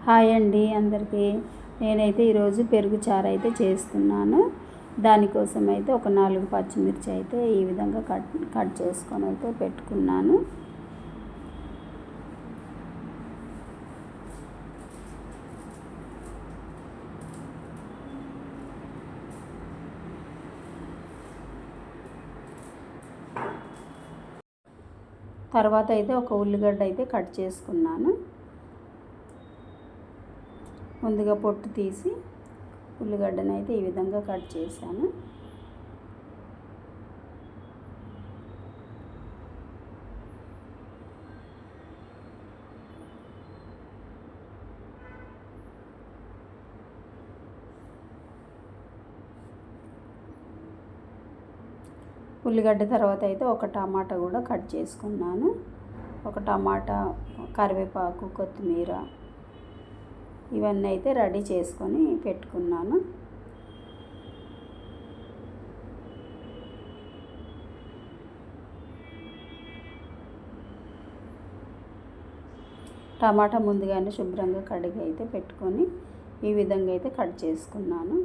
Hi అండి అందరికీ. నేనైతే ఈరోజు పెరుగు చారు అయితే చేస్తున్నాను. దానికోసం అయితే ఒక 4 పచ్చిమిర్చి అయితే ఈ విధంగా కట్ చేసుకొని అయితే పెట్టుకున్నాను. తర్వాత అయితే ఒక ఉల్లిగడ్డ అయితే కట్ చేసుకున్నాను. ముందుగా పొట్టు తీసి ఉల్లిగడ్డను అయితే ఈ విధంగా కట్ చేశాను. ఉల్లిగడ్డ తర్వాత అయితే ఒక టమాటా కూడా కట్ చేసుకున్నాను. ఒక టమాటా, కరివేపాకు, కొత్తిమీర ఇవన్నీ అయితే రెడీ చేసుకొని పెట్టుకున్నాను. టమాటా ముందుగానే శుభ్రంగా కడిగి అయితే పెట్టుకొని ఈ విధంగా అయితే కట్ చేసుకున్నాను.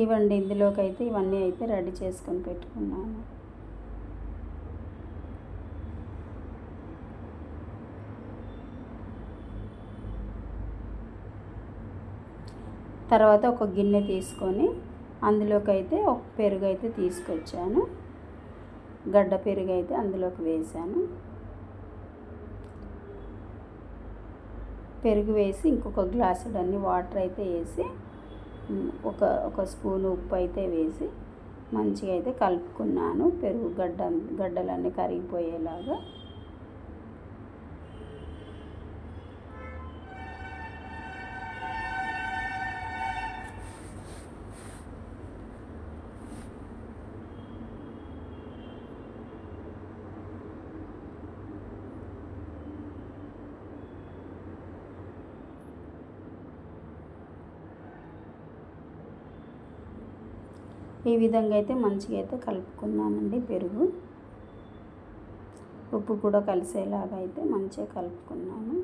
ఇవ్వండి, ఇందులోకి అయితే ఇవన్నీ అయితే రెడీ చేసుకొని పెట్టుకున్నాను. తర్వాత ఒక గిన్నె తీసుకొని అందులోకి అయితే ఒక పెరుగు అయితే తీసుకొచ్చాను. గడ్డ పెరుగు అయితే అందులోకి వేసాను. పెరుగు వేసి ఇంకొక గ్లాసుడన్ని వాటర్ అయితే వేసి ఒక స్పూన్ ఉప్పు అయితే వేసి మంచిగా అయితే కలుపుకున్నాను. పెరుగు గడ్డలన్నీ కరిగిపోయేలాగా. ఈ విధంగా అయితే మంచిగా అయితే కలుపుకున్నానండి. పెరుగు ఉప్పు కూడా కలిసేలాగా అయితే మంచిగా కలుపుకున్నాను.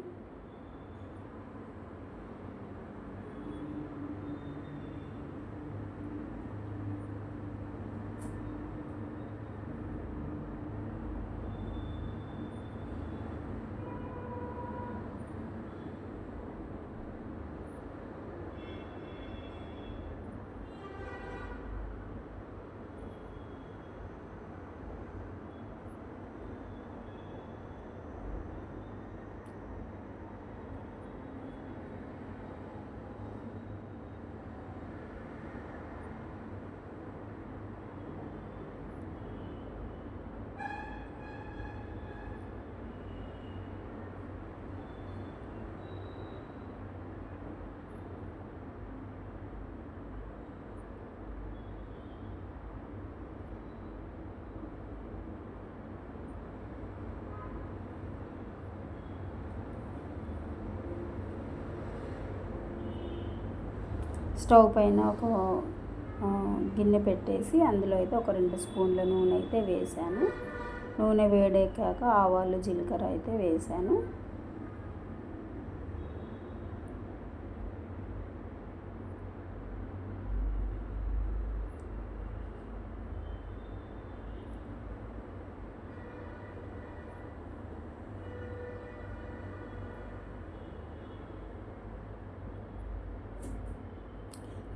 స్టవ్ పైన ఒక గిన్నె పెట్టేసి అందులో అయితే ఒక 2 స్పూన్ల నూనె అయితే వేసాను. నూనె వేడెక్కాక ఆవాలు, జీలకర్ర అయితే వేసాను.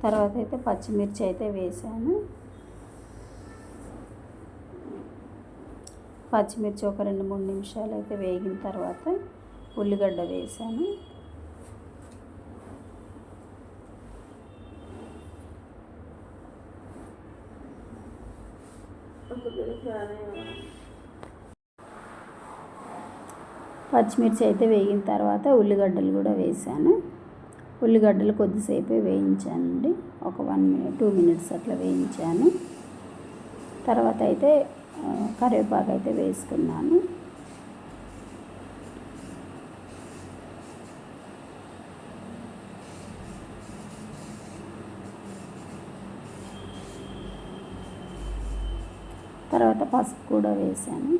తర్వాత అయితే పచ్చిమిర్చి అయితే వేసాను. పచ్చిమిర్చి ఒక 2-3 నిమిషాలు అయితే వేగిన తర్వాత ఉల్లిగడ్డ వేసాను. పచ్చిమిర్చి అయితే వేగిన తర్వాత ఉల్లిగడ్డలు కూడా వేసాను. ఉల్లిగడ్డలు కొద్దిసేపే వేయించానండి. ఒక 2 మినిట్స్ అట్లా వేయించాను. తర్వాత అయితే కరివేపాకు అయితే వేసుకున్నాను. తర్వాత పసుపు కూడా వేసాను.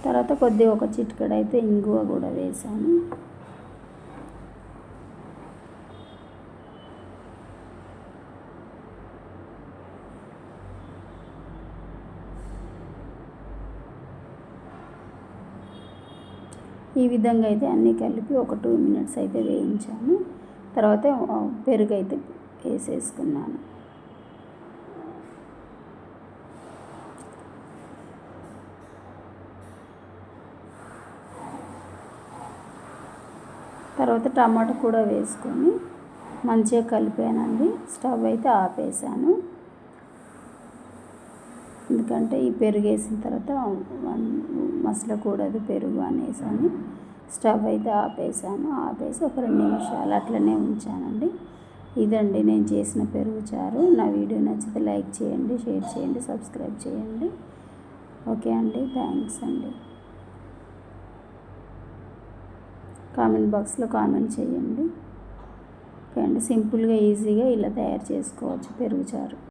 తర్వాత కొద్దిగా ఒక చిటికెడు అయితే ఇంగువ కూడా వేసాను. ఈ విధంగా అయితే అన్నీ కలిపి ఒక 2 మినిట్స్ అయితే వేయించాను. తర్వాత పెరుగు అయితే వేసేసుకున్నాను. తర్వాత టమాటా కూడా వేసుకొని మంచిగా కలిపానండి. స్టవ్ అయితే ఆపేసాను. ఎందుకంటే ఈ పెరుగు వేసిన తర్వాత మసలకూడదు పెరుగు అనేసి స్టవ్ అయితే ఆపేసి ఒక 2 నిమిషాలు అట్లనే ఉంచానండి. ఇదండి నేను చేసిన పెరుగు చారు. నా వీడియో నచ్చితే లైక్ చేయండి, షేర్ చేయండి, సబ్స్క్రైబ్ చేయండి. ఓకే అండి, థ్యాంక్స్ అండి. కామెంట్ బాక్స్లో కామెంట్ చేయండి. ఓకే అండి, సింపుల్గా ఈజీగా ఇలా తయారు చేసుకోవచ్చు పెరుగు చారు.